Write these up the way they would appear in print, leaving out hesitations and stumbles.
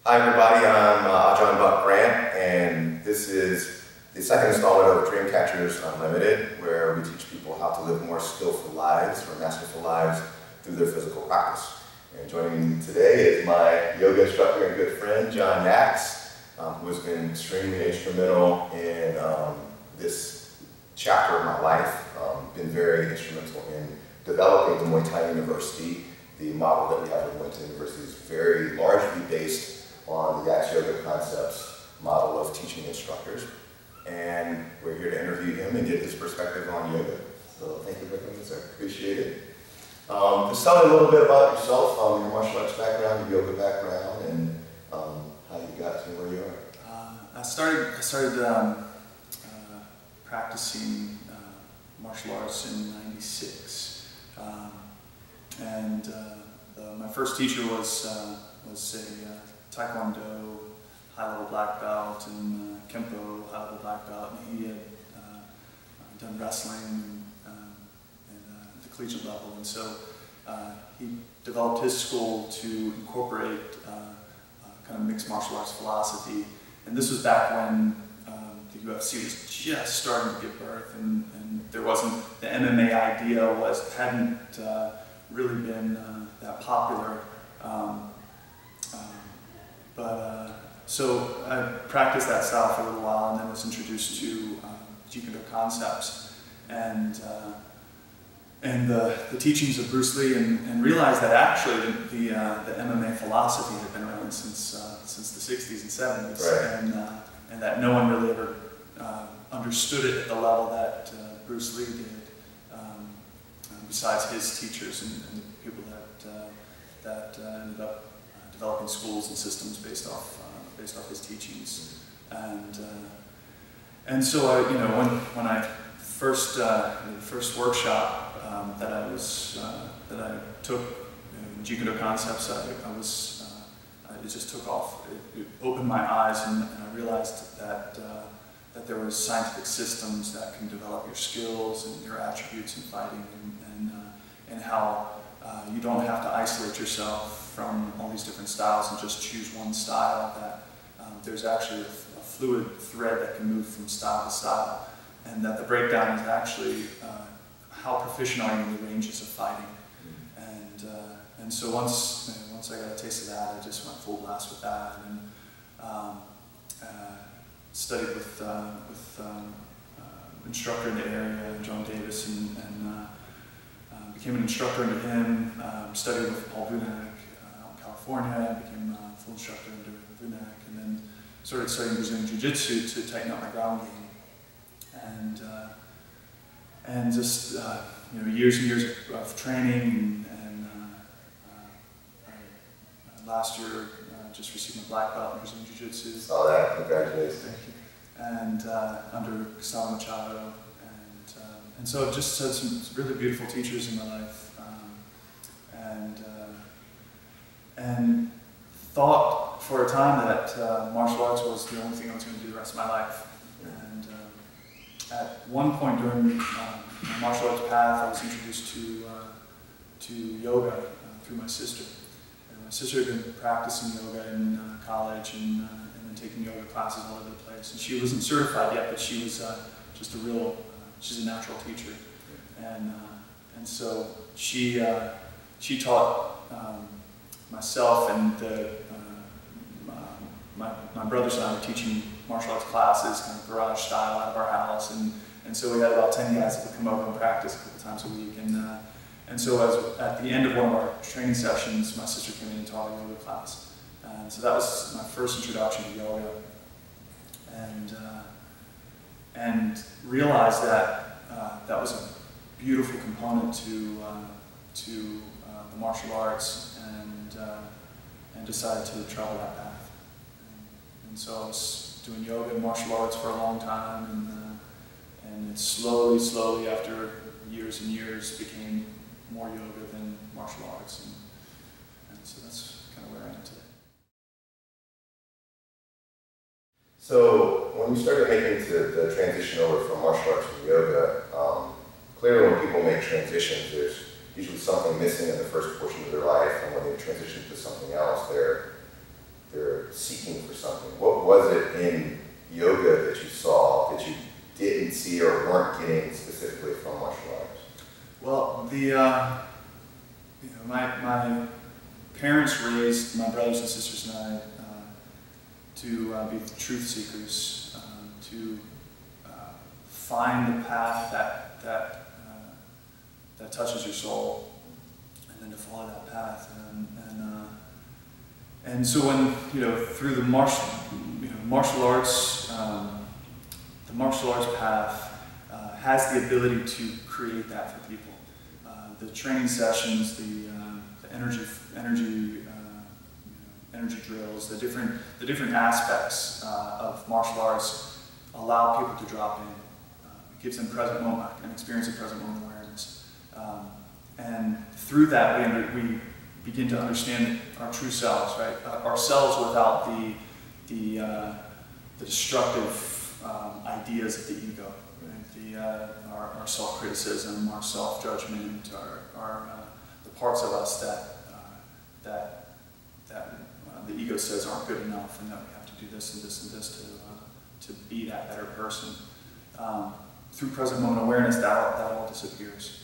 Hi everybody, I'm John Buck Grant, and this is the second installment of Dreamcatchers Unlimited, where we teach people how to live more skillful lives or masterful lives through their physical practice. And joining me today is my yoga instructor and good friend, John Yax, who has been extremely instrumental in this chapter of my life, been very instrumental in developing the Muay Thai University. The model that we have at Muay Thai University is very largely based on the Yax Yoga Concepts model of teaching instructors. And we're here to interview him and get his perspective on yoga. So thank you for coming, sir. Appreciate it. Just tell me a little bit about yourself, your martial arts background, your yoga background, and how you got to where you are. I started practicing martial arts in '96, my first teacher was a Taekwondo high-level black belt and Kempo high-level black belt, and he had done wrestling at the collegiate level, and so he developed his school to incorporate kind of mixed martial arts philosophy. And this was back when the UFC was just starting to give birth, and there wasn't, the MMA idea hadn't really been that popular. So I practiced that style for a little while, and then was introduced to Yoga concepts and the teachings of Bruce Lee, and realized that actually the MMA philosophy had been around since the 60s and 70s, right. And that no one really ever understood it at the level that Bruce Lee did, besides his teachers and the people that ended up developing schools and systems based off his teachings. And so when I first the first workshop that I took in Yoga Concepts, it just took off. It opened my eyes, and I realized that there was scientific systems that can develop your skills and your attributes in fighting, and how you don't have to isolate yourself from all these different styles and just choose one style. That there's actually a fluid thread that can move from style to style, and that the breakdown is actually how proficient are you in the ranges of fighting. And so once I got a taste of that, I just went full blast with that, and studied with instructor in the area, John Davis, and became an instructor under him. Studied with Paul Vunak out in California, became a full instructor under Vunak, and then started studying Brazilian Jiu-Jitsu to tighten up my ground game. And just years and years of training, and last year just received my black belt in Brazilian Jiu-Jitsu. Saw that, congratulations. Thank you. And under Gustavo Machado, and so I've just had some really beautiful teachers in my life, and thought for a time that martial arts was the only thing I was going to do the rest of my life. And at one point during my martial arts path, I was introduced to yoga through my sister. And my sister had been practicing yoga in college, and then taking yoga classes all over the place. And she wasn't certified yet, but she was just she's a natural teacher. And so she taught myself, and my brothers and I were teaching martial arts classes, kind of garage style, out of our house, and so we had about 10 guys that would come over and practice a couple times a week, and so at the end of one of our training sessions, my sister came in and taught a yoga class, and so that was my first introduction to yoga, and realized that that was a beautiful component to the martial arts, and decided to travel that path. And so I was doing yoga and martial arts for a long time, and it slowly, after years and years, became more yoga than martial arts, and so that's kind of where I am today. So when you started making the transition over from martial arts to yoga, clearly when people make transitions, there's usually something missing in the first portion of their life, and when they transition to something else, they're they're seeking for something. What was it in yoga that you saw that you didn't see or weren't getting specifically from martial arts? Well, my parents raised my brothers and sisters and I to be truth seekers, to find the path that touches your soul, and then to follow that path. And so when through the martial arts, the martial arts path has the ability to create that for people. The training sessions, the energy drills, the different aspects of martial arts allow people to drop in. It gives them present moment, an experience of present moment awareness, and through that we begin to understand our true selves, right? Ourselves without the destructive ideas of the ego, right? Our self-criticism, our self-judgment, the parts of us that the ego says aren't good enough, and that we have to do this and this and this to be that better person. Through present moment awareness, that all disappears.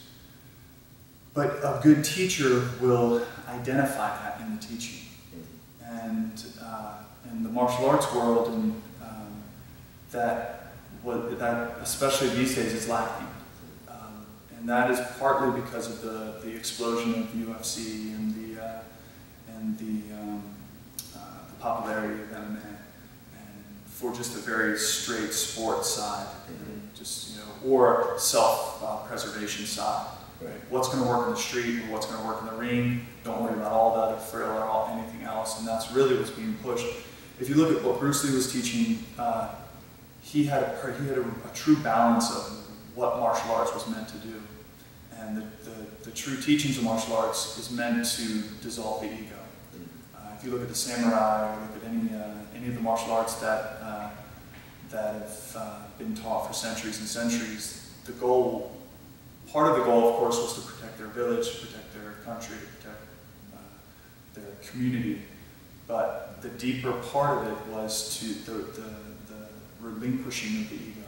But a good teacher will identify that in the teaching. And in the martial arts world, and that especially these days is lacking. And that is partly because of the explosion of UFC and the popularity of MMA, and for just a very straight sports side, just or self-preservation side. Right. What's going to work in the street or what's going to work in the ring? Don't worry about all that, or frill or anything else. And that's really what's being pushed. If you look at what Bruce Lee was teaching, he had a true balance of what martial arts was meant to do. And the true teachings of martial arts is meant to dissolve the ego. If you look at the samurai, or look at any of the martial arts that have been taught for centuries and centuries, part of the goal, of course, was to protect their village, to protect their country, to protect their community. But the deeper part of it was to the relinquishing of the ego,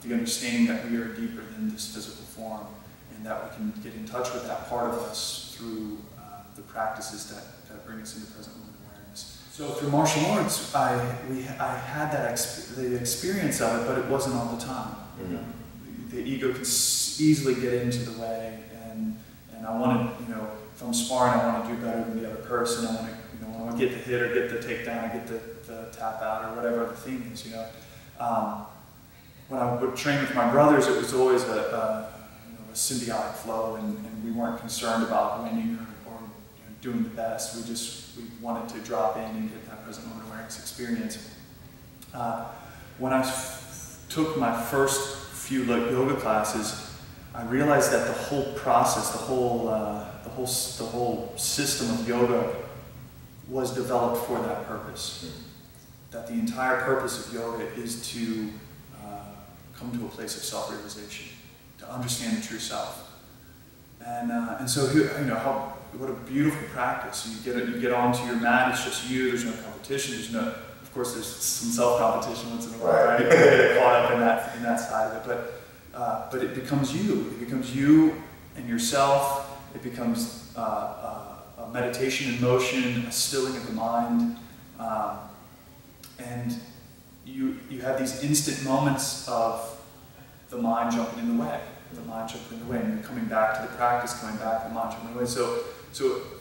the understanding that we are deeper than this physical form, and that we can get in touch with that part of us through the practices that bring us into present moment awareness. So through martial arts, I had the experience of it, but it wasn't all the time. The ego can easily get into the way, and I want to, if I'm sparring, I want to do better than the other person. I want to, I want to get the hit or get the takedown or get the tap out or whatever the thing is, When I would train with my brothers, it was always a symbiotic flow, and we weren't concerned about winning or doing the best. We wanted to drop in and get that present moment awareness experience. When I took my first few yoga classes, I realized that the whole process, the whole system of yoga was developed for that purpose. That the entire purpose of yoga is to come to a place of self-realization, to understand the true self. And so what a beautiful practice. You get onto your mat, it's just you, there's no competition, of course there's some self-competition once in a while, right? You get caught up in that side of it, but it becomes you. It becomes you and yourself. It becomes a meditation in motion, a stilling of the mind, and you have these instant moments of the mind jumping in the way, and you're coming back to the practice, coming back to the mind jumping in the way. So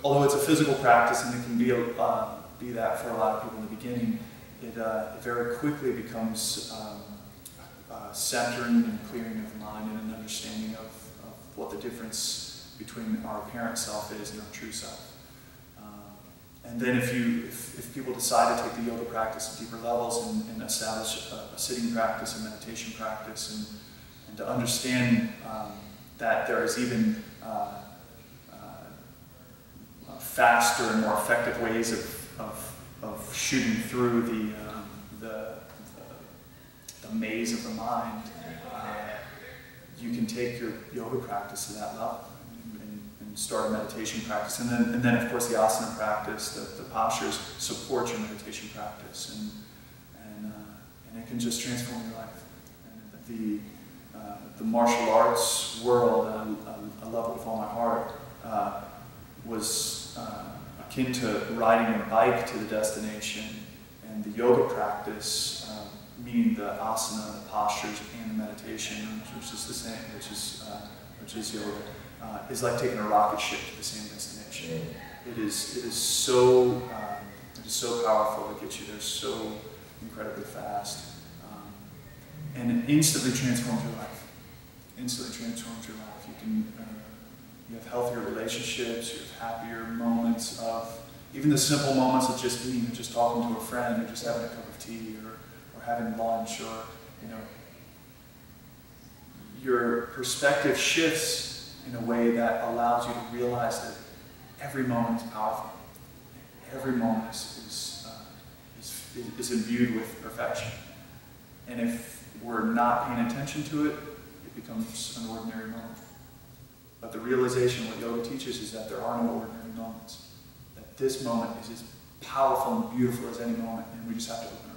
although it's a physical practice, and it can be that for a lot of people in the beginning, it very quickly becomes centering and clearing of the mind and an understanding of what the difference between our apparent self is and our true self. And then if people decide to take the yoga practice to deeper levels and establish a sitting practice, a meditation practice, and to understand that there is even faster and more effective ways of shooting through the maze of the mind, you can take your yoga practice to that level and start a meditation practice. And then of course the asana practice, the postures support your meditation practice, and it can just transform your life. And the martial arts world, I love it with all my heart, was akin to riding a bike to the destination, and the yoga practice, meaning the asana, the postures, and the meditation, which is the same, which is yoga, is like taking a rocket ship to the same destination. It is so powerful. It gets you there so incredibly fast, and it instantly transforms your life. Instantly transforms your life. You have healthier relationships. You have happier moments of even the simple moments of just being, just talking to a friend, or just having a cup of tea, or having lunch, or your perspective shifts in a way that allows you to realize that every moment is powerful. Every moment is imbued with perfection. And if we're not paying attention to it, it becomes an ordinary moment. But the realization, what yoga teaches, is that there are no ordinary moments. That this moment is as powerful and beautiful as any moment, and we just have to open